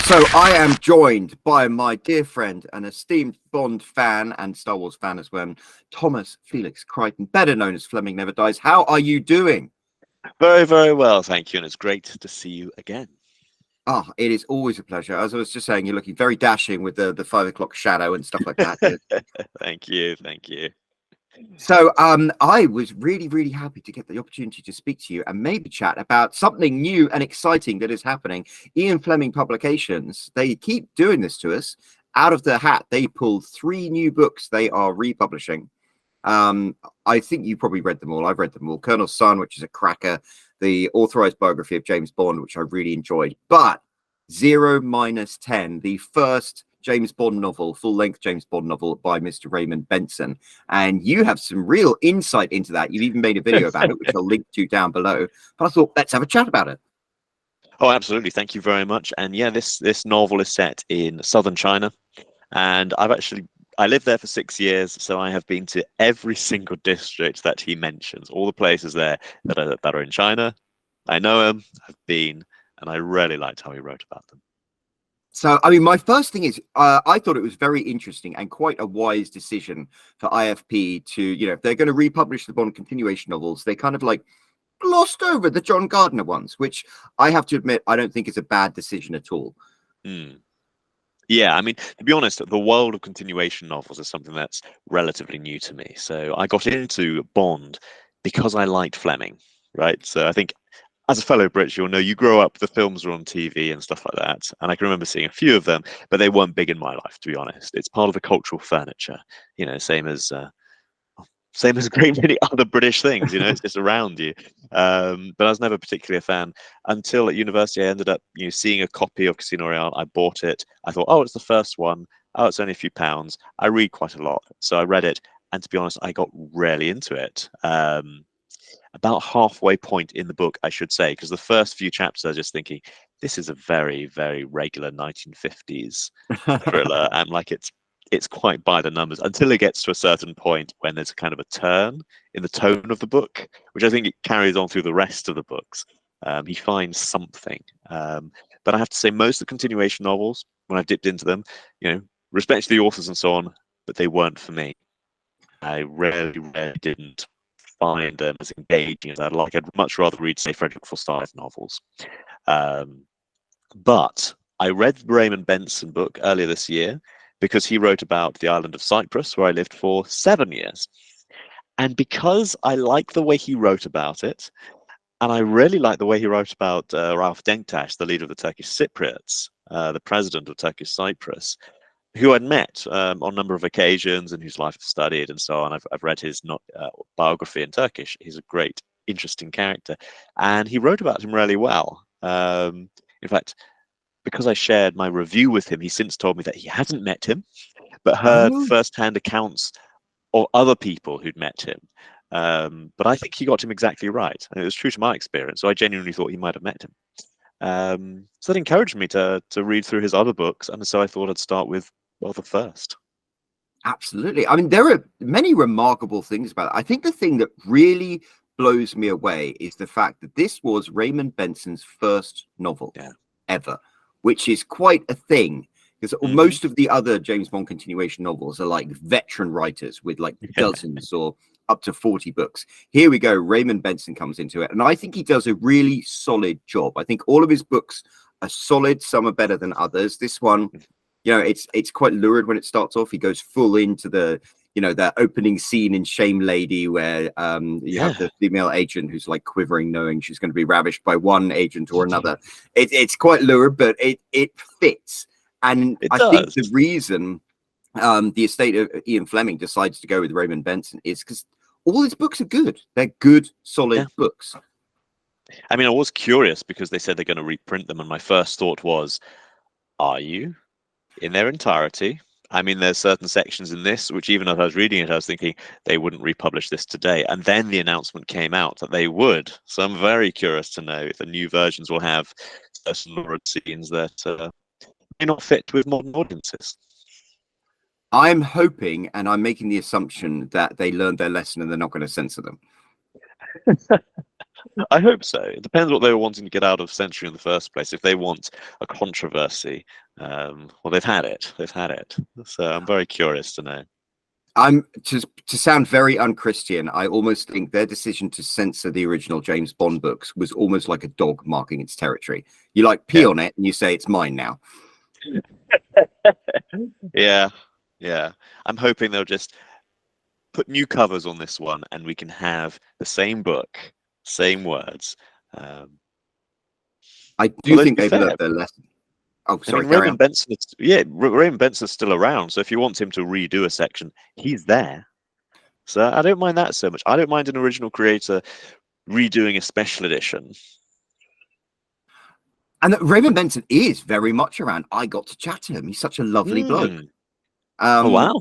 So I am joined by my dear friend and esteemed Bond fan and Star Wars fan as well, Thomas Felix Crichton, better known as Fleming Never Dies. How are you doing? Very, very well, thank you, and it's great to see you again. Ah, it is always a pleasure. As I was just saying, you're looking very dashing with the 5 o'clock shadow and stuff like that. Thank you, thank you. So I was really, really happy to get the opportunity to speak to you and maybe chat about something new and exciting that is happening. Ian Fleming Publications, they keep doing this to us. Out of the hat, they pulled 3 new books they are republishing. I think you probably read them all. I've read them all. Colonel's Son, which is a cracker. The authorized biography of James Bond, which I really enjoyed. But 0-10, the first James Bond novel, full-length James Bond novel by Mr. Raymond Benson. And you have some real insight into that. You've even made a video about it, which I'll link to down below. But I thought, let's have a chat about it. Oh, absolutely. Thank you very much. And yeah, this novel is set in southern China. And I lived there for 6 years, so I have been to every single district that he mentions, all the places there that are in China. I know them, I've been, and I really liked how he wrote about them. So, I mean, my first thing is, I thought it was very interesting and quite a wise decision for IFP to, if they're going to republish the Bond continuation novels, they kind of like glossed over the John Gardner ones, which I have to admit, I don't think is a bad decision at all. Yeah, I mean, to be honest, the world of continuation novels is something that's relatively new to me. So I got into Bond because I liked Fleming, right? So I think as a fellow Brit, you'll know you grow up, the films were on TV and stuff like that. And I can remember seeing a few of them, but they weren't big in my life, to be honest. It's part of the cultural furniture, same as a great many other British things, it's just around you. But I was never particularly a fan until at university I ended up, seeing a copy of Casino Royale. I bought it. I thought, oh, it's the first one. Oh, it's only a few pounds. I read quite a lot. So I read it. And to be honest, I got really into it. About halfway point in the book, I should say, because the first few chapters I was just thinking, this is a very, very regular 1950s thriller. And like it's quite by the numbers until it gets to a certain point when there's a kind of a turn in the tone of the book, which I think it carries on through the rest of the books. He finds something. But I have to say, most of the continuation novels, when I've dipped into them, respect to the authors and so on, but they weren't for me. I really, really didn't find them as engaging as I'd like. I'd much rather read, say, Frederick Forsyth novels. But I read the Raymond Benson book earlier this year because he wrote about the island of Cyprus, where I lived for 7 years. And because I like the way he wrote about it, and I really like the way he wrote about Rauf Denktash, the leader of the Turkish Cypriots, the president of Turkish Cyprus, who I'd met on a number of occasions and whose life I've studied and so on. I've read his biography in Turkish. He's a great, interesting character. And he wrote about him really well. In fact, because I shared my review with him, he since told me that he hasn't met him, but heard first-hand accounts of other people who'd met him. But I think he got him exactly right. And it was true to my experience. So I genuinely thought he might have met him. So that encouraged me to read through his other books. And so I thought I'd start with, the first. Absolutely. I mean, there are many remarkable things about it. I think the thing that really blows me away is the fact that this was Raymond Benson's first novel ever, which is quite a thing because most of the other James Bond continuation novels are like veteran writers with like dozens or up to 40 books. Here we go. Raymond Benson comes into it. And I think he does a really solid job. I think all of his books are solid. Some are better than others. This one, it's quite lurid when it starts off. He goes full into the opening scene in Shame Lady where you have the female agent who's like quivering, knowing she's going to be ravished by one agent or another. It's quite lurid, but it fits. And I think the reason the estate of Ian Fleming decides to go with Raymond Benson is because all his books are good. They're good, solid books. I mean, I was curious because they said they're going to reprint them. And my first thought was, are you? In their entirety? I mean, there's certain sections in this, which even as I was reading it, I was thinking they wouldn't republish this today. And then the announcement came out that they would. So I'm very curious to know if the new versions will have certain lurid scenes that may not fit with modern audiences. I'm hoping, and I'm making the assumption that they learned their lesson and they're not going to censor them. I hope so. It depends what they were wanting to get out of Century in the first place. If they want a controversy, well, they've had it. They've had it. So I'm very curious to know. I'm to sound very unchristian. I almost think their decision to censor the original James Bond books was almost like a dog marking its territory. You like pee on it and you say it's mine now. Yeah, yeah. I'm hoping they'll just put new covers on this one, and we can have the same book, same words. I do think they've learned their lesson. Oh, sorry. I mean, Raymond Benson. Raymond Benson's still around. So if you want him to redo a section, he's there. So I don't mind that so much. I don't mind an original creator redoing a special edition. And Raymond Benson is very much around. I got to chat to him. He's such a lovely bloke. Oh, wow.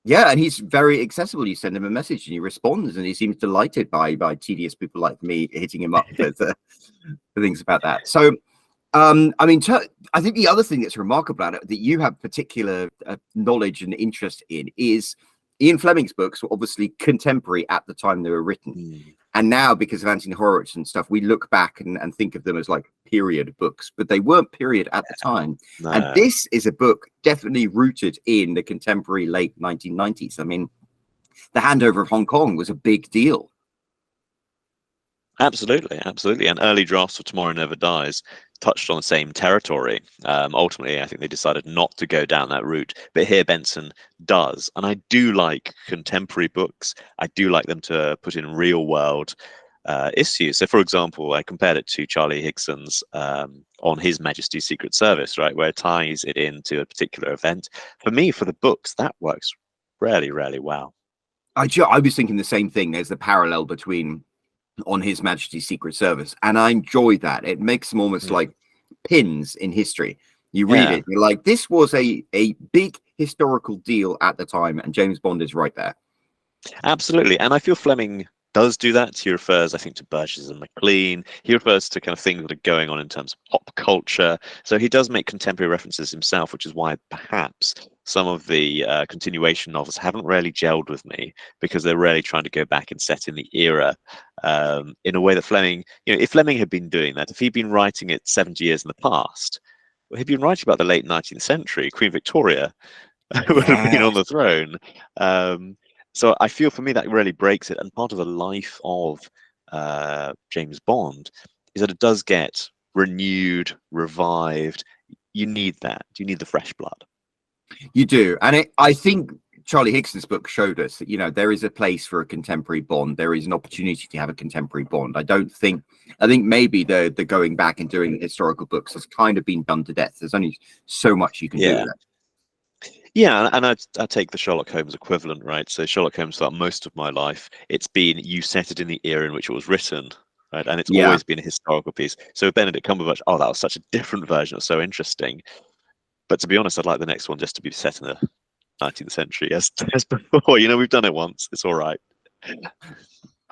Yeah, and he's very accessible. You send him a message and he responds, and he seems delighted by tedious people like me hitting him up for things about that. So, I mean, I think the other thing that's remarkable about it that you have particular knowledge and interest in is Ian Fleming's books were obviously contemporary at the time they were written. And now, because of Anthony Horowitz and stuff, we look back and think of them as like period books, but they weren't period at the time. No. And this is a book definitely rooted in the contemporary late 1990s. I mean, the handover of Hong Kong was a big deal. Absolutely, absolutely. And early drafts of Tomorrow Never Dies touched on the same territory. Ultimately, I think they decided not to go down that route, but here Benson does. And I do like contemporary books. I do like them to put in real world issues. So, for example, I compared it to Charlie Higson's on His Majesty's Secret Service, right, where it ties it into a particular event. For me, for the books, that works really, really well. I was thinking the same thing. There's the parallel between On His Majesty's Secret Service, and I enjoy that. It makes them almost like pins in history. You read it, you're like, this was a big historical deal at the time, and James Bond is right there. Absolutely. And I feel Fleming does do that. He refers, I think, to Burgess and MacLean. He refers to kind of things that are going on in terms of pop culture. So he does make contemporary references himself, which is why perhaps some of the continuation novels haven't really gelled with me, because they're really trying to go back and set in the era in a way that Fleming, if Fleming had been doing that, if he'd been writing it 70 years in the past, well, he'd been writing about the late 19th century, Queen Victoria would have been on the throne. So I feel for me that really breaks it. And part of the life of James Bond is that it does get renewed, revived. You need that. You need the fresh blood. You do. And I think Charlie Higson's book showed us that, there is a place for a contemporary Bond. There is an opportunity to have a contemporary Bond. I think maybe the going back and doing historical books has kind of been done to death. There's only so much you can do with that. Yeah, and I take the Sherlock Holmes equivalent, right? So Sherlock Holmes, throughout most of my life, it's been, you set it in the era in which it was written, right? And it's always been a historical piece. So Benedict Cumberbatch, that was such a different version. It was so interesting. But to be honest, I'd like the next one just to be set in the 19th century as before. We've done it once. It's all right.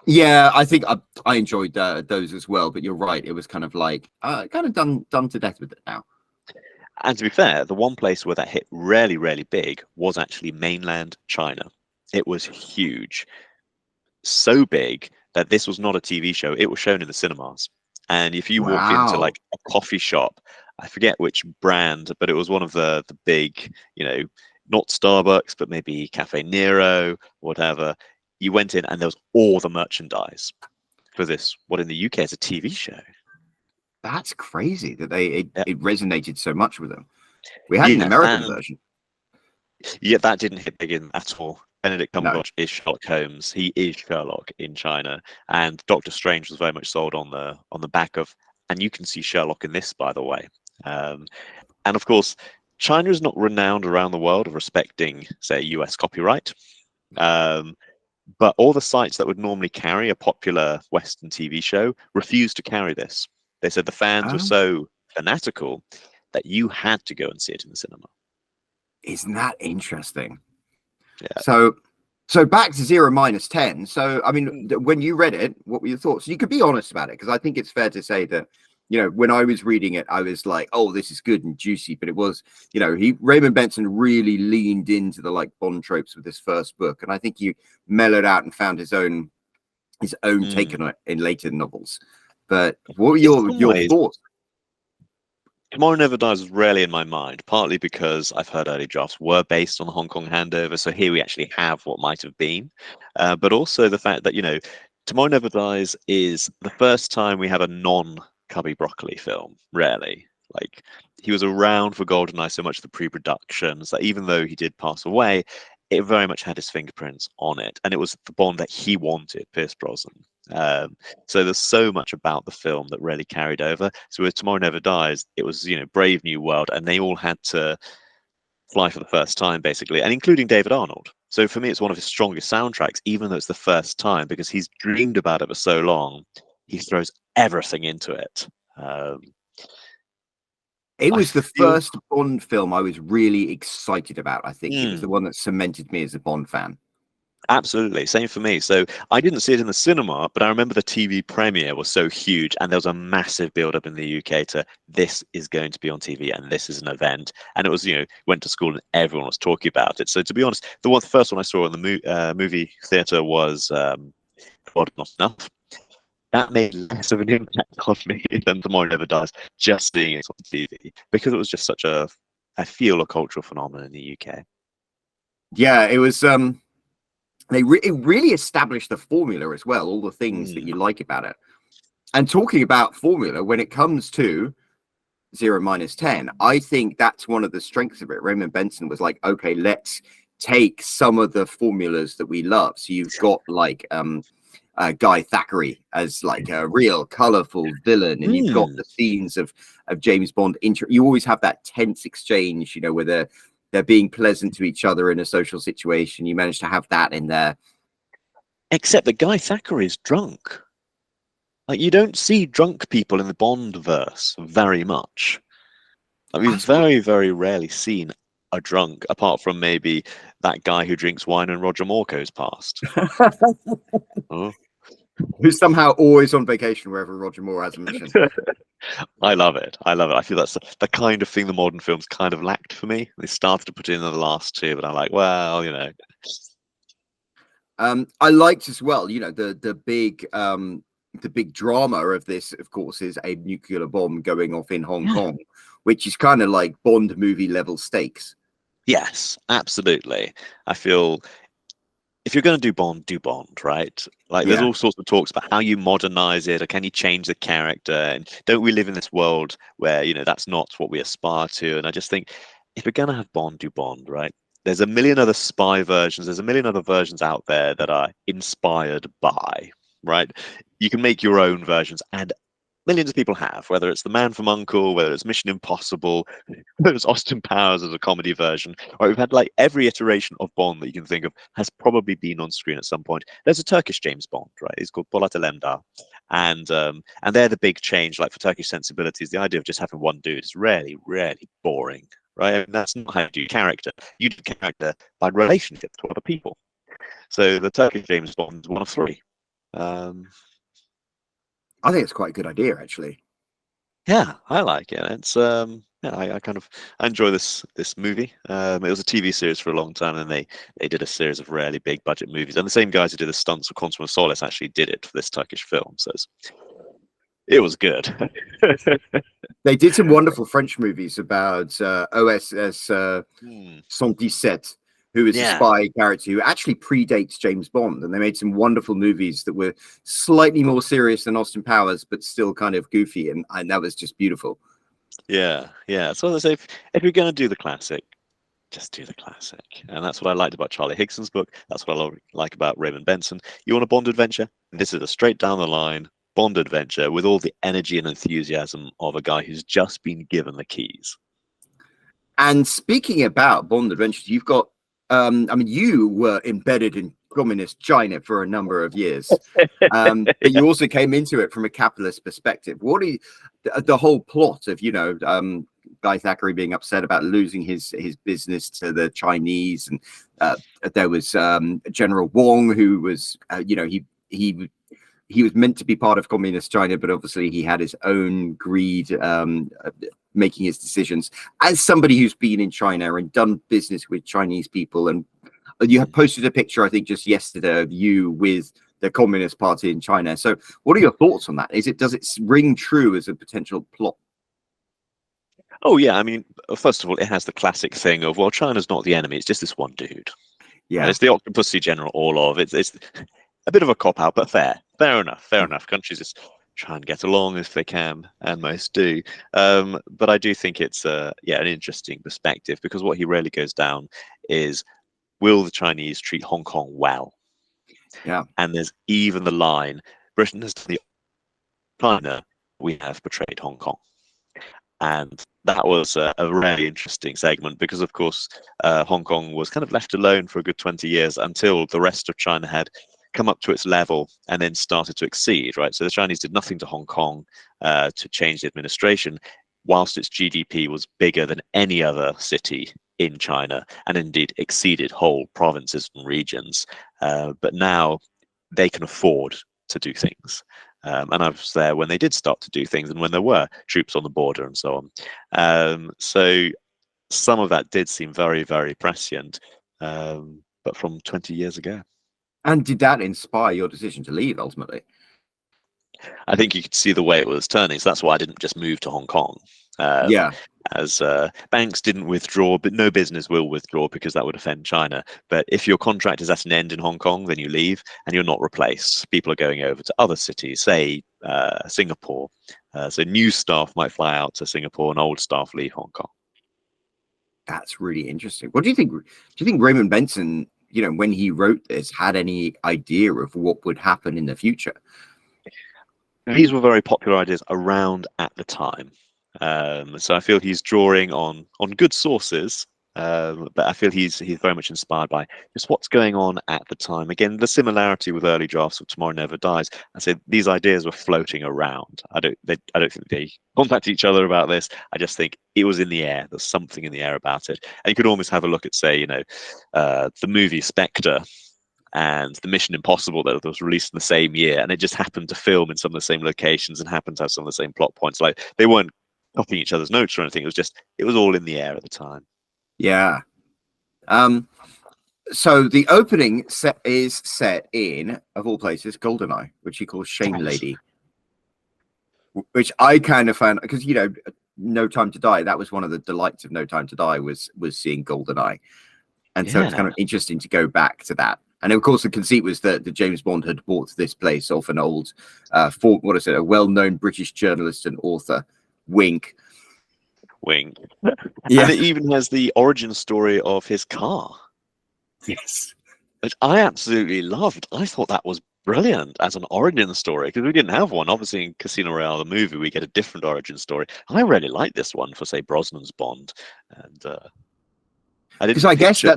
Yeah, I think I enjoyed those as well. But you're right. It was kind of like kind of done to death with it now. And to be fair, the one place where that hit really, really big was actually mainland China. It was huge. So big that this was not a TV show. It was shown in the cinemas. And if you walk into like a coffee shop, I forget which brand, but it was one of the big, not Starbucks, but maybe Cafe Nero, whatever. You went in and there was all the merchandise for this, what in the UK is a TV show. That's crazy that it resonated so much with them. We had an American version. Yeah, that didn't hit big in at all. Benedict Cumberbatch is Sherlock Holmes. He is Sherlock in China, and Doctor Strange was very much sold on the back of. And you can see Sherlock in this, by the way. And of course, China is not renowned around the world of respecting, say, US copyright. But all the sites that would normally carry a popular Western TV show refused to carry this. They said the fans were so fanatical that you had to go and see it in the cinema. Isn't that interesting? Yeah. So back to 0-10. So, I mean, when you read it, what were your thoughts? You could be honest about it, because I think it's fair to say that, when I was reading it, I was like, oh, this is good and juicy. But it was, Raymond Benson really leaned into the like Bond tropes with his first book. And I think he mellowed out and found his own his own take Mm. on it in later novels. But what were In your some ways, thoughts? Tomorrow Never Dies was rarely in my mind, partly because I've heard early drafts were based on the Hong Kong handover, so here we actually have what might have been. But also the fact that, Tomorrow Never Dies is the first time we have a non-Cubby Broccoli film, rarely. Like, he was around for GoldenEye so much of the pre-productions that even though he did pass away, it very much had his fingerprints on it. And it was the Bond that he wanted, Pierce Brosnan. So there's so much about the film that really carried over. So with Tomorrow Never Dies, it was, Brave New World, and they all had to fly for the first time, basically, and including David Arnold. So for me, it's one of his strongest soundtracks, even though it's the first time, because he's dreamed about it for so long. He throws everything into it. It I was the feel first Bond film I was really excited about. I think it was the one that cemented me as a Bond fan. Absolutely, same for me. So I didn't see it in the cinema, but I remember the TV premiere was so huge, and there was a massive build-up in the UK to this is going to be on TV and this is an event. And it was, went to school and everyone was talking about it. So to be honest, the first one I saw in the movie theater was God Not Enough. That made less of an impact on me than Tomorrow Never Dies, just seeing it on TV, because it was just such I feel, a cultural phenomenon in the UK. Yeah, it was. It really established the formula as well, all the things that you like about it. And talking about formula, when it comes to 0-10, I think that's one of the strengths of it. Raymond Benson was like, okay, let's take some of the formulas that we love. So you've got like Guy Thackeray as like a real colorful villain, and you've got the scenes of James Bond. You always have that tense exchange, where they're being pleasant to each other in a social situation. You manage to have that in there. Except that Guy Thackeray is drunk. Like, you don't see drunk people in the Bond verse very much. I mean, very, very rarely seen a drunk, apart from maybe that guy who drinks wine and Roger Moore goes past. Who's somehow always on vacation wherever Roger Moore has a mission. I love it. I feel that's the kind of thing the modern films kind of lacked for me. They started to put in the last two, but I'm like, well, I liked as well, the big drama of this, of course, is a nuclear bomb going off in Hong Kong, which is kind of like Bond movie level stakes. Yes, absolutely. I feel if you're going to do Bond, right? Like, there's all sorts of talks about how you modernize it, or can you change the character? And don't we live in this world where, that's not what we aspire to? And I just think if you're going to have Bond, do Bond, right? There's a million other spy versions. There's a million other versions out there that are inspired by, right? You can make your own versions, and millions of people have, whether it's The Man from U.N.C.L.E., whether it's Mission Impossible, whether it's Austin Powers as a comedy version, or we've had like every iteration of Bond that you can think of has probably been on screen at some point. There's a Turkish James Bond, right? He's called Polat Alemdar. And they're the big change, like for Turkish sensibilities, the idea of just having one dude is really, really boring, right? I mean, that's not how you do character. You do character by relationships to other people. So the Turkish James Bond is one of three. I think it's quite a good idea, actually. Yeah, I like it. It's I enjoy this movie. It was a TV series for a long time, and they did a series of really big budget movies. And the same guys who did the stunts for Quantum of Solace actually did it for this Turkish film. So it was good. They did some wonderful French movies about OSS 117, who is a spy character who actually predates James Bond. And they made some wonderful movies that were slightly more serious than Austin Powers, but still kind of goofy. And that was just beautiful. Yeah. So as I say, if you're going to do the classic, just do the classic. And that's what I liked about Charlie Higson's book. That's what I like about Raymond Benson. You want a Bond adventure? This is a straight down the line Bond adventure with all the energy and enthusiasm of a guy who's just been given the keys. And speaking about Bond adventures, you've got, you were embedded in communist China for a number of years, but you also came into it from a capitalist perspective. What are the whole plot of, Guy Thackeray being upset about losing his business to the Chinese, and there was General Wong, who was, he was meant to be part of communist China, but obviously he had his own greed making his decisions. As somebody who's been in China and done business with Chinese people, and you have posted a picture, I think, just yesterday of you with the Communist Party in China. So what are your thoughts on that? Does it ring true as a potential plot? Oh yeah, I mean, first of all, it has the classic thing of, well, China's not the enemy; it's just this one dude. Yeah, and it's the Octopussy General Orlov. It's a bit of a cop out, but fair enough. Countries just try and get along if they can, and most do. But I do think it's an interesting perspective, because what he really goes down is, will the Chinese treat Hong Kong well? Yeah. And there's even the line, Britain has done the China, we have betrayed Hong Kong. And that was a really interesting segment, because, of course, Hong Kong was kind of left alone for a good 20 years until the rest of China had come up to its level and then started to exceed, right? So the Chinese did nothing to Hong Kong to change the administration, whilst its GDP was bigger than any other city in China, and indeed exceeded whole provinces and regions. But now they can afford to do things. And I was there when they did start to do things, and when there were troops on the border and so on. So some of that did seem very, very prescient, but from 20 years ago. And did that inspire your decision to leave ultimately? I think you could see the way it was turning. So that's why I didn't just move to Hong Kong. Yeah. As banks didn't withdraw, but no business will withdraw, because that would offend China. But if your contract is at an end in Hong Kong, then you leave and you're not replaced. People are going over to other cities, say Singapore. So new staff might fly out to Singapore and old staff leave Hong Kong. That's really interesting. What do you think? Do you think Raymond Benson, when he wrote this, had any idea of what would happen in the future? These were very popular ideas around at the time. So I feel he's drawing on good sources, but I feel he's very much inspired by just what's going on at the time. Again, the similarity with early drafts of Tomorrow Never Dies. I said these ideas were floating around. I don't think they contacted each other about this. I just think it was in the air. There's something in the air about it, and you could almost have a look at, say, the movie Spectre and the Mission Impossible that was released in the same year, and it just happened to film in some of the same locations and happened to have some of the same plot points. Like, they weren't copying each other's notes or anything. It was all in the air at the time. Yeah. So the opening is set in, of all places, Goldeneye, which he calls Shame Lady, which I kind of found, because No Time to Die, that was one of the delights of No Time to Die, was seeing Goldeneye, and so it's kind of interesting to go back to that. And of course, the conceit was that the James Bond had bought this place off an old, a well-known British journalist and author. Wink. Yeah. And it even has the origin story of his car. Yes. Which I absolutely loved. I thought that was brilliant as an origin story, because we didn't have one. Obviously, in Casino Royale, the movie, we get a different origin story. I really like this one for, say, Brosnan's Bond. And I didn't. I guess I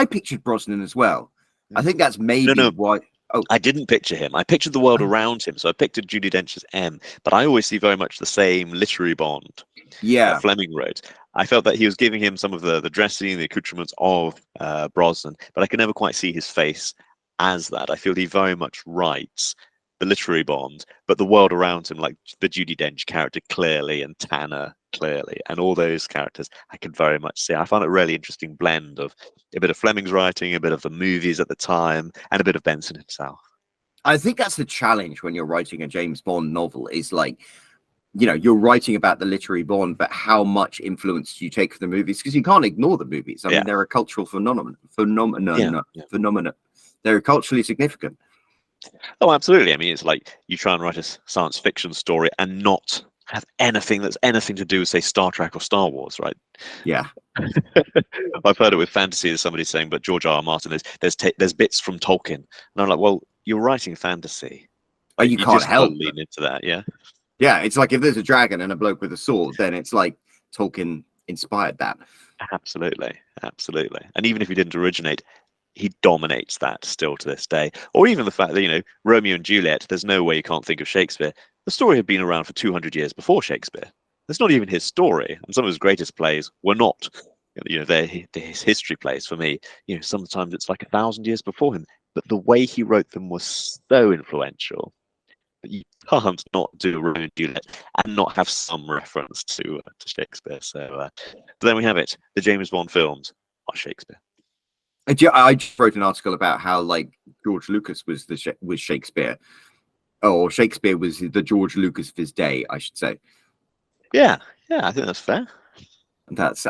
pictured Brosnan as well. I think that's maybe why. Oh, I didn't picture him. I pictured the world around him. So I pictured Judi Dench's M, but I always see very much the same literary Bond. Yeah. Fleming wrote. I felt that he was giving him some of the dressing, the accoutrements of Brosnan, but I could never quite see his face as that. I feel he very much writes the literary Bond, but the world around him, like the Judi Dench character clearly, and Tanner clearly, and all those characters, I could very much see. I found it a really interesting blend of a bit of Fleming's writing, a bit of the movies at the time, and a bit of Benson himself. I think that's the challenge when you're writing a James Bond novel, is like, you're writing about the literary Bond, but how much influence do you take from the movies? Because you can't ignore the movies. I mean, they're a cultural phenomenon. They're culturally significant. Oh, absolutely. I mean, it's like you try and write a science fiction story and not have anything that's anything to do with, say, Star Trek or Star Wars, right? Yeah. I've heard it with fantasy. There's somebody saying, but George R.R. Martin, there's bits from Tolkien. And I'm like, well, you're writing fantasy. But you can't help lean into that, yeah? Yeah, it's like if there's a dragon and a bloke with a sword, then it's like Tolkien inspired that. Absolutely. And even if he didn't originate, he dominates that still to this day. Or even the fact that, Romeo and Juliet, there's no way you can't think of Shakespeare. The story had been around for 200 years before Shakespeare. That's not even his story. And some of his greatest plays were not, they're his history plays for me. Sometimes it's like 1,000 years before him. But the way he wrote them was so influential that you can't not do Romeo and Juliet and not have some reference to Shakespeare. So then we have it. The James Bond films are Shakespeare. I just wrote an article about how like George Lucas was was Shakespeare, or Shakespeare was the George Lucas of his day, I should say. Yeah, I think that's fair. That's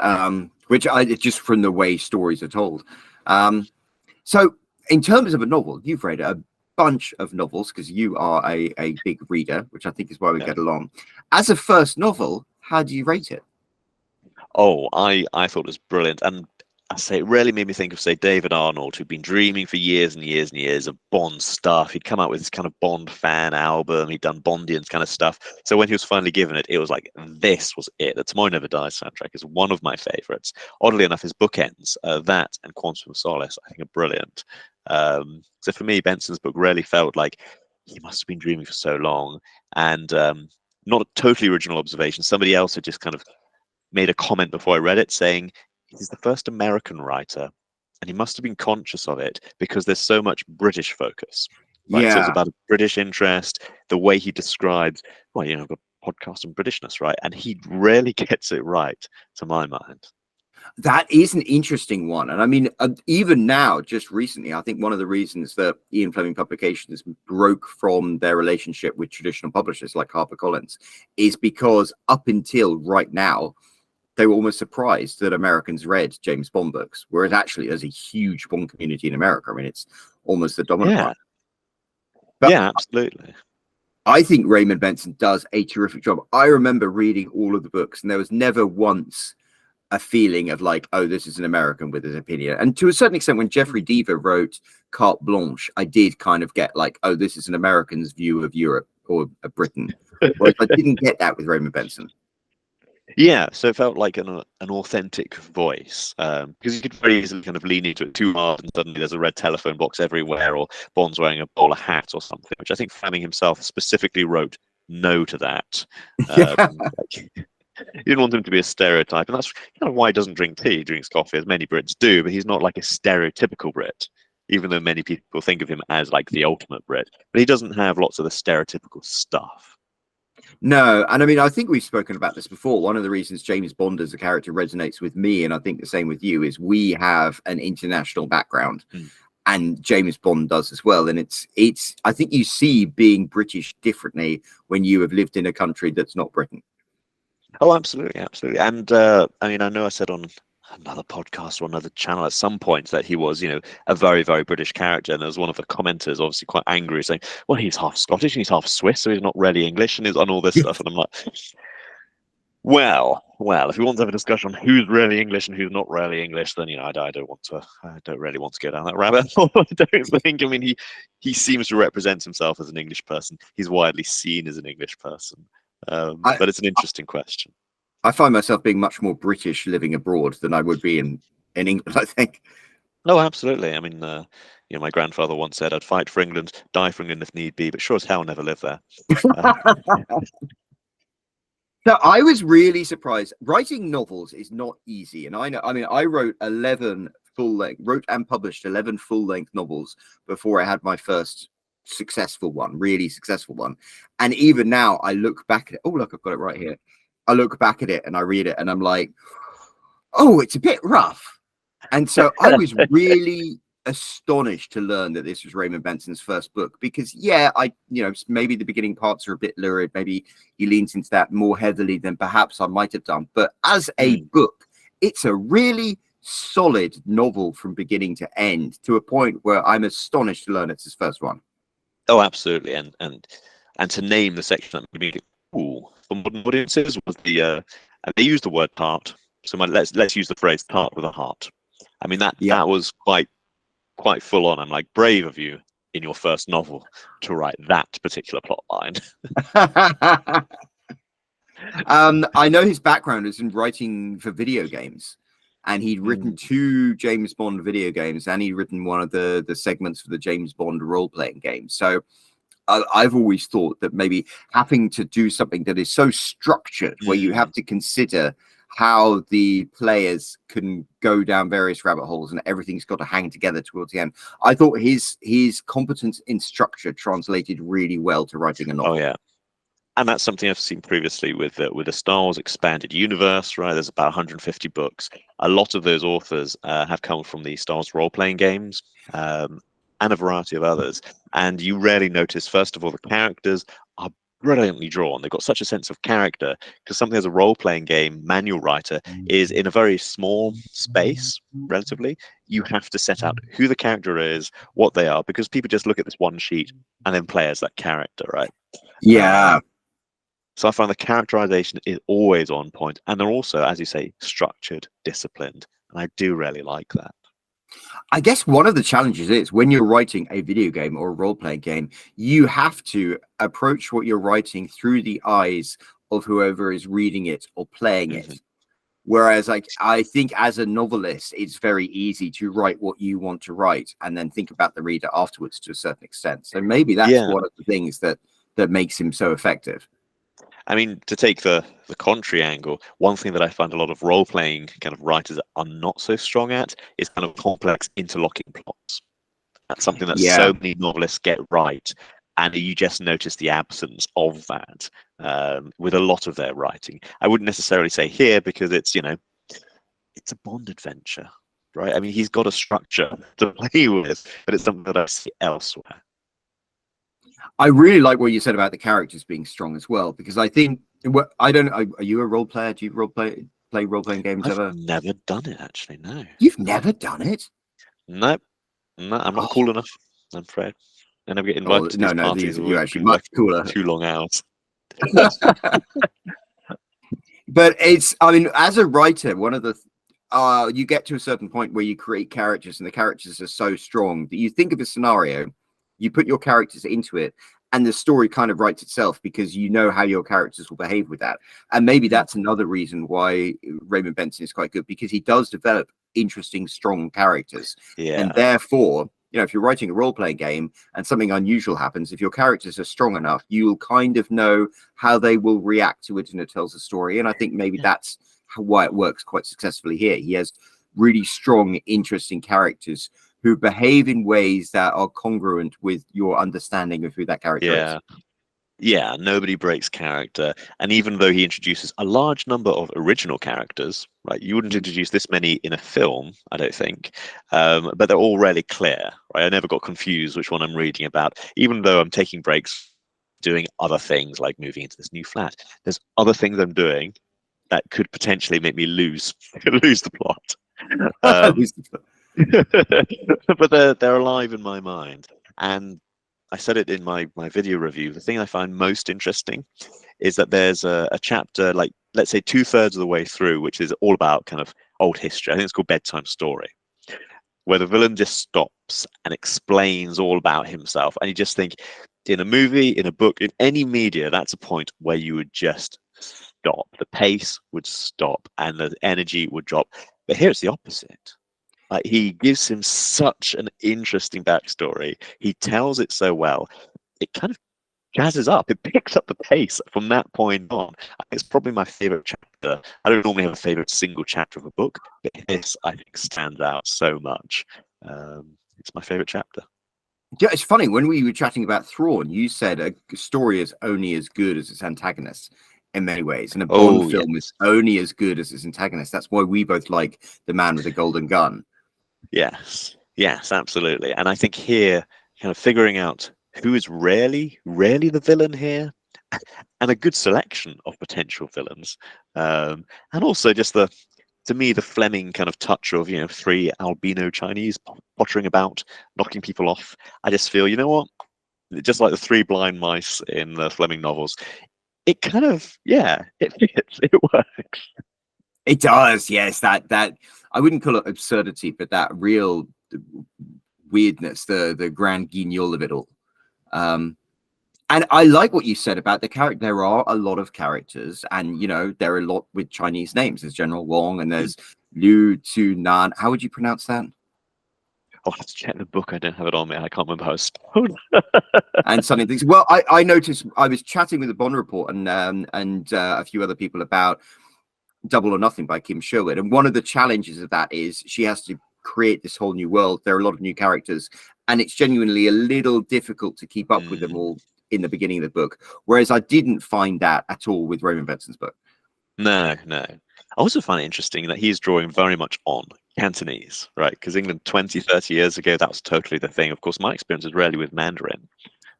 which I just from the way stories are told. So in terms of a novel, you've read a bunch of novels because you are a big reader, which I think is why we get along. As a first novel, how do you rate it? Oh, I thought it was brilliant, and I say it really made me think of, say, David Arnold, who'd been dreaming for years and years and years of Bond stuff. He'd come out with this kind of Bond fan album. He'd done Bondians kind of stuff. So when he was finally given it, it was like, this was it. The Tomorrow Never Dies soundtrack is one of my favorites. Oddly enough, his bookends, that and Quantum of Solace, I think are brilliant. So for me, Benson's book really felt like he must have been dreaming for so long. And not a totally original observation. Somebody else had just kind of made a comment before I read it saying, he's the first American writer, and he must have been conscious of it because there's so much British focus. Right? Yeah, So it's about a British interest, the way he describes, well, you know, the podcast on Britishness, right? And he really gets it right, to my mind. that is an interesting one. And I mean, even now, just recently, I think one of the reasons that Ian Fleming Publications broke from their relationship with traditional publishers like HarperCollins is because up until right now, they were almost surprised that Americans read James Bond books, whereas actually there's a huge Bond community in America. I mean, it's almost the dominant one. But yeah, absolutely. I think Raymond Benson does a terrific job. I remember reading all of the books, and there was never once a feeling of like, oh, this is an American with his opinion. And to a certain extent, when Jeffrey Deaver wrote Carte Blanche, I did kind of get like, oh, this is an American's view of Europe or of Britain. Whereas I didn't get that with Raymond Benson. Yeah, so it felt like an authentic voice, because you could very easily kind of lean into it too hard, and suddenly there's a red telephone box everywhere, or Bond's wearing a bowler hat or something, which I think Fleming himself specifically wrote no to that. He didn't want him to be a stereotype, and that's kind of why he doesn't drink tea. He drinks coffee, as many Brits do, but he's not like a stereotypical Brit, even though many people think of him as like the ultimate Brit. But he doesn't have lots of the stereotypical stuff. No, and I mean, I think we've spoken about this before. One of the reasons James Bond as a character resonates with me, and I think the same with you, is we have an international background, and James Bond does as well. And it's. I think you see being British differently when you have lived in a country that's not Britain. Oh, absolutely, absolutely. And I mean, I know I said on another podcast or another channel at some point that he was, you know, a very, very British character. And there was one of the commenters, obviously quite angry, saying, well, he's half Scottish and he's half Swiss, so he's not really English, and he's on all this stuff. And I'm like, well, if we want to have a discussion on who's really English and who's not really English, then, you know, I don't really want to go down that rabbit hole. I don't think. I mean, he seems to represent himself as an English person. He's widely seen as an English person. But it's an interesting question. I find myself being much more British living abroad than I would be in England, I think. Oh, absolutely. I mean, you know, my grandfather once said, I'd fight for England, die for England if need be, but sure as hell never live there. So I was really surprised. Writing novels is not easy. And I know, I mean, I wrote 11 wrote and published 11 full-length novels before I had my first successful one, really successful one. And even now I look back at it. Oh, look, I've got it right here. I look back at it and I read it and I'm like, oh, it's a bit rough. And so I was really astonished to learn that this was Raymond Benson's first book, because maybe the beginning parts are a bit lurid. Maybe he leans into that more heavily than perhaps I might have done. But as a book, it's a really solid novel from beginning to end, to a point where I'm astonished to learn it's his first one. Oh, absolutely. And to name the section that made me for modern audiences was the they used the word tart. So let's use the phrase tart with a heart. I mean, that was quite full on. I'm like, brave of you in your first novel to write that particular plot line. I know his background is in writing for video games, and he'd written 2 James Bond video games, and he'd written one of the segments for the James Bond role-playing game. So I've always thought that maybe having to do something that is so structured, where you have to consider how the players can go down various rabbit holes and everything's got to hang together towards the end. I thought his competence in structure translated really well to writing a novel. Oh, yeah. And that's something I've seen previously with the Star Wars expanded universe, right? There's about 150 books. A lot of those authors have come from the Star Wars role-playing games, and a variety of others. And you rarely notice, first of all, the characters are brilliantly drawn. They've got such a sense of character, because something as a role-playing game manual writer is in a very small space, relatively. You have to set out who the character is, what they are, because people just look at this one sheet and then play as that character, right? Yeah. So I find the characterization is always on point, and they're also, as you say, structured, disciplined, and I do really like that. I guess one of the challenges is when you're writing a video game or a role-playing game, you have to approach what you're writing through the eyes of whoever is reading it or playing it. Whereas, like, I think as a novelist, it's very easy to write what you want to write and then think about the reader afterwards to a certain extent. So maybe that's one of the things that makes him so effective. I mean, to take the contrary angle, one thing that I find a lot of role-playing kind of writers are not so strong at is kind of complex interlocking plots. That's something that so many novelists get right, and you just notice the absence of that with a lot of their writing. I wouldn't necessarily say here, because it's, you know, it's a Bond adventure, right? I mean, he's got a structure to play with, but it's something that I see elsewhere. I really like what you said about the characters being strong as well, because I think, I don't know, are you a role player? Do you play role-playing games ever? I've never done it, actually, no. You've never done it? No, I'm not cool enough, I'm afraid. I never get invited to these parties. You're actually much cooler. Too long hours. But it's, I mean, as a writer, one of the you get to a certain point where you create characters, and the characters are so strong that you think of a scenario, you put your characters into it, and the story kind of writes itself, because you know how your characters will behave with that. And maybe that's another reason why Raymond Benson is quite good, because he does develop interesting, strong characters. And therefore, you know, if you're writing a role-playing game and something unusual happens, if your characters are strong enough, you'll kind of know how they will react to it, and it tells a story. And I think maybe that's why it works quite successfully here. He has really strong, interesting characters who behave in ways that are congruent with your understanding of who that character is. Yeah, nobody breaks character. And even though he introduces a large number of original characters, right, you wouldn't introduce this many in a film, I don't think, but they're all really clear, right? I never got confused which one I'm reading about, even though I'm taking breaks, doing other things like moving into this new flat. There's other things I'm doing that could potentially make me lose the plot. But they're alive in my mind. And I said it in my video review. The thing I find most interesting is that there's a chapter, like, let's say 2/3 of the way through, which is all about kind of old history. I think it's called Bedtime Story, where the villain just stops and explains all about himself. And you just think, in a movie, in a book, in any media, that's a point where you would just stop. The pace would stop and the energy would drop. But here it's the opposite. Like, he gives him such an interesting backstory. He tells it so well. It kind of jazzes up. It picks up the pace from that point on. It's probably my favorite chapter. I don't normally have a favorite single chapter of a book, but this, I think, stands out so much. It's my favorite chapter. Yeah, it's funny. When we were chatting about Thrawn, you said a story is only as good as its antagonist in many ways. And a Bond film is only as good as its antagonist. That's why we both like The Man with the Golden Gun. Yes, absolutely. And I think here, kind of figuring out who is really the villain here, and a good selection of potential villains, and also just to me, the Fleming kind of touch of, you know, 3 albino Chinese pottering about, knocking people off. I just feel, you know what, just like the 3 blind mice in the Fleming novels, it kind of, it fits, it works. It does, yes. That I wouldn't call it absurdity, but that real weirdness, the grand guignol of it all. And I like what you said about the character. There are a lot of characters, and, you know, there are a lot with Chinese names. There's General Wong, and there's Liu Tu Nan. How would you pronounce that? I'll have to check the book. I don't have it on me. I can't remember how it's spelled. And something things. Well, I noticed, I was chatting with the Bond Report and a few other people about Double or Nothing by Kim Sherwood, and one of the challenges of that is she has to create this whole new world. There are a lot of new characters, and it's genuinely a little difficult to keep up with them all in the beginning of the book, whereas I didn't find that at all with Raymond Benson's book. No. I also find it interesting that he's drawing very much on Cantonese, right? Because England 20, 30 years ago, that was totally the thing. Of course, my experience is rarely with Mandarin.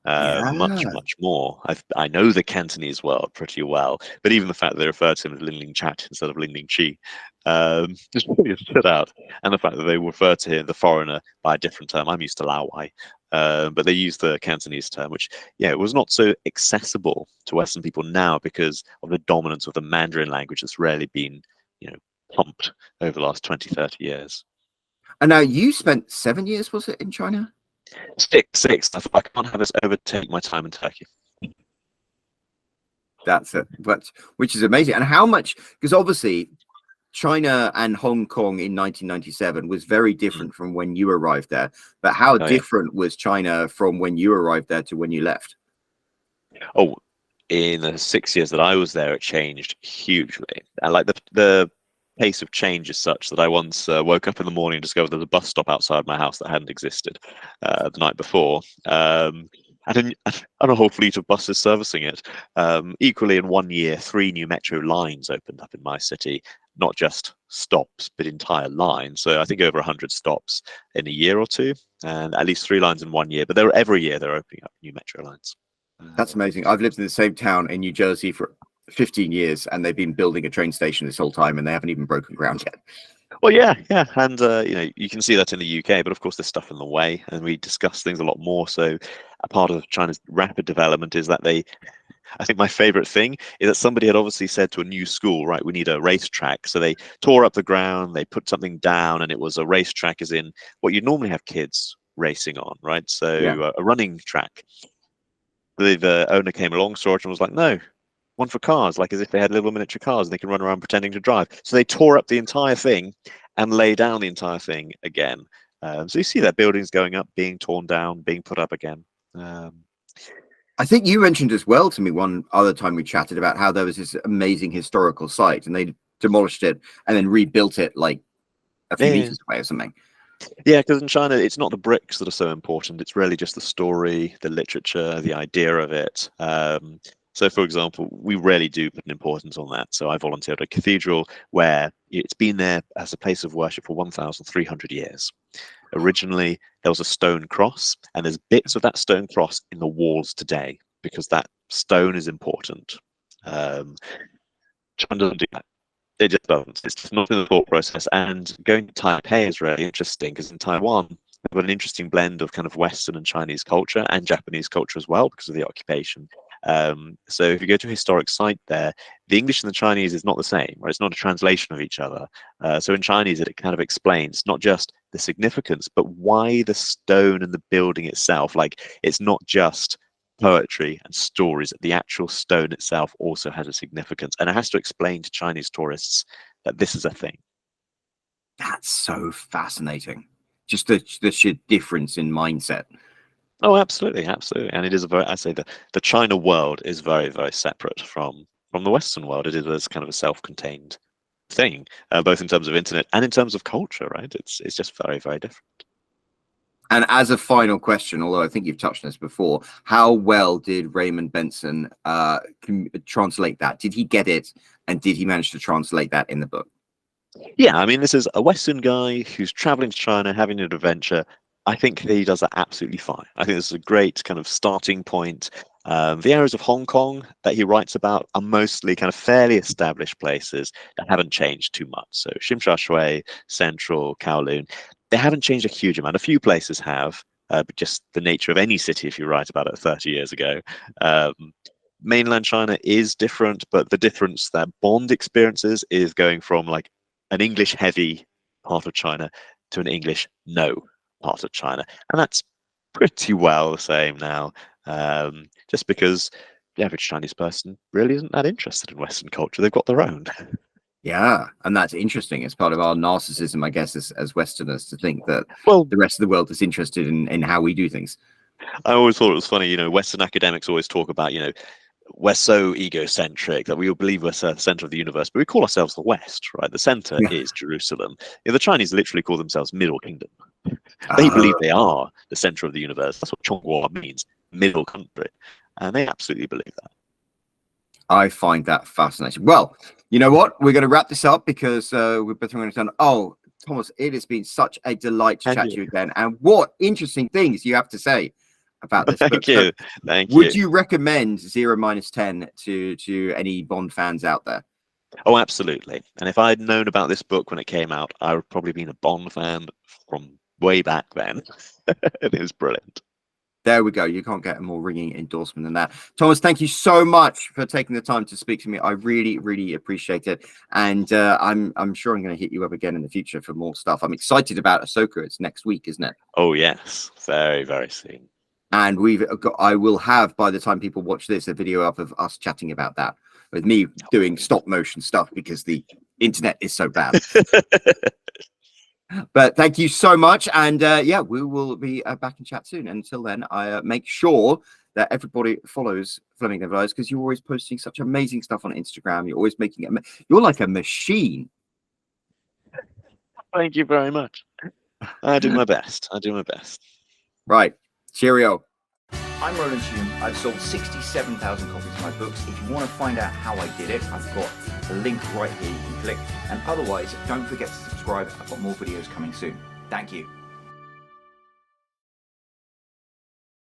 Much more. I know the Cantonese world pretty well, but even the fact that they refer to him as Lin Ling Chat instead of Ling Ling Chi just really stood out. And the fact that they refer to him, the foreigner, by a different term. I'm used to Lao Wai, but they use the Cantonese term, which, it was not so accessible to Western people now because of the dominance of the Mandarin language that's rarely been, pumped over the last 20, 30 years. And now you spent 7 years, was it, in China? Six. I thought I can't have this overtake my time in Turkey. That's it. Which is amazing. And how much? Because obviously, China and Hong Kong in 1997 was very different from when you arrived there. But how different was China from when you arrived there to when you left? Oh, in the 6 years that I was there, it changed hugely. And like the pace of change is such that I once woke up in the morning and discovered there's a bus stop outside my house that hadn't existed the night before, and a whole fleet of buses servicing it. Equally, in 1 year, 3 new metro lines opened up in my city, not just stops, but entire lines. So I think over 100 stops in a year or two, and at least 3 lines in 1 year. But every year they're opening up new metro lines. That's amazing. I've lived in the same town in New Jersey for 15 years, and they've been building a train station this whole time, and they haven't even broken ground yet. Well, yeah, and you can see that in the UK, but of course there's stuff in the way, and we discuss things a lot more. So a part of China's rapid development is that I think my favorite thing is that somebody had obviously said to a new school, right, we need a racetrack. So they tore up the ground, they put something down, and it was a racetrack as in what you'd normally have kids racing on, right? So a running track. The owner came along, saw it, and was like, no, one for cars, like as if they had little miniature cars and they can run around pretending to drive. So they tore up the entire thing and lay down the entire thing again. So you see that buildings going up, being torn down, being put up again. I think you mentioned as well to me one other time we chatted about how there was this amazing historical site and they demolished it and then rebuilt it like a few meters away or something. Yeah, because in China, it's not the bricks that are so important. It's really just the story, the literature, the idea of it. So, for example, we rarely do put an importance on that. So I volunteered at a cathedral where it's been there as a place of worship for 1,300 years. Originally, there was a stone cross, and there's bits of that stone cross in the walls today because that stone is important. China doesn't do that. It just doesn't. It's just not in the thought process. And going to Taipei is really interesting because in Taiwan, we've got an interesting blend of kind of Western and Chinese culture and Japanese culture as well because of the occupation. So if you go to a historic site there, the English and the Chinese is not the same, right? It's not a translation of each other. So in Chinese, it kind of explains not just the significance, but why the stone and the building itself, like it's not just poetry and stories. The actual stone itself also has a significance, and it has to explain to Chinese tourists that this is a thing. That's so fascinating. Just the sheer difference in mindset. Oh, absolutely, and it is I say the China world is very, very separate from the Western world. It is kind of a self-contained thing, both in terms of internet and in terms of culture. Right? It's just very, very different. And as a final question, although I think you've touched on this before, how well did Raymond Benson translate that? Did he get it, and did he manage to translate that in the book? Yeah, I mean, this is a Western guy who's traveling to China, having an adventure. I think he does that absolutely fine. I think this is a great kind of starting point. The areas of Hong Kong that he writes about are mostly kind of fairly established places that haven't changed too much. So Shim Shui, Central, Kowloon, they haven't changed a huge amount. A few places have, but just the nature of any city, if you write about it 30 years ago. Mainland China is different, but the difference that Bond experiences is going from like an English-heavy part of China to an English-no part of China. And that's pretty well the same now, just because the average Chinese person really isn't that interested in Western culture. They've got their own. Yeah, and that's interesting. It's part of our narcissism, I guess, as Westerners, to think that the rest of the world is interested in how we do things. I always thought it was funny, Western academics always talk about, we're so egocentric that we all believe we're the center of the universe, but we call ourselves the West, right? The center is Jerusalem. The Chinese literally call themselves Middle Kingdom. They believe they are the center of the universe. That's what Chonghua means, middle country. And they absolutely believe that. I find that fascinating. Well, you know what? We're going to wrap this up because we're both going to turn. Oh, Thomas, it has been such a delight to chat to you again. And what interesting things you have to say about this book. Thank you. So, Thank you. would you recommend 0-10 to any Bond fans out there? Oh, absolutely. And if I'd known about this book when it came out, I would probably been a Bond fan from way back then. It is brilliant. There we go. You can't get a more ringing endorsement than that. Thomas, thank you so much for taking the time to speak to me. I really, really appreciate it. And I'm sure I'm going to hit you up again in the future for more stuff. I'm excited about Ahsoka. It's next week, isn't it? Oh, yes. Very, very soon. And I will have, by the time people watch this, a video up of us chatting about that with me doing stop motion stuff because the internet is so bad. But thank you so much. And yeah, we will be back in chat soon. And until then, I make sure that everybody follows Fleming Never Lies because you're always posting such amazing stuff on Instagram. You're always making it. You're like a machine. Thank you very much. I do my best. Right. Cheerio. I'm Roland. I've sold 67,000 copies of my books. If you want to find out how I did it, I've got a link right here you can click. And otherwise, don't forget to subscribe. I've got more videos coming soon. Thank you.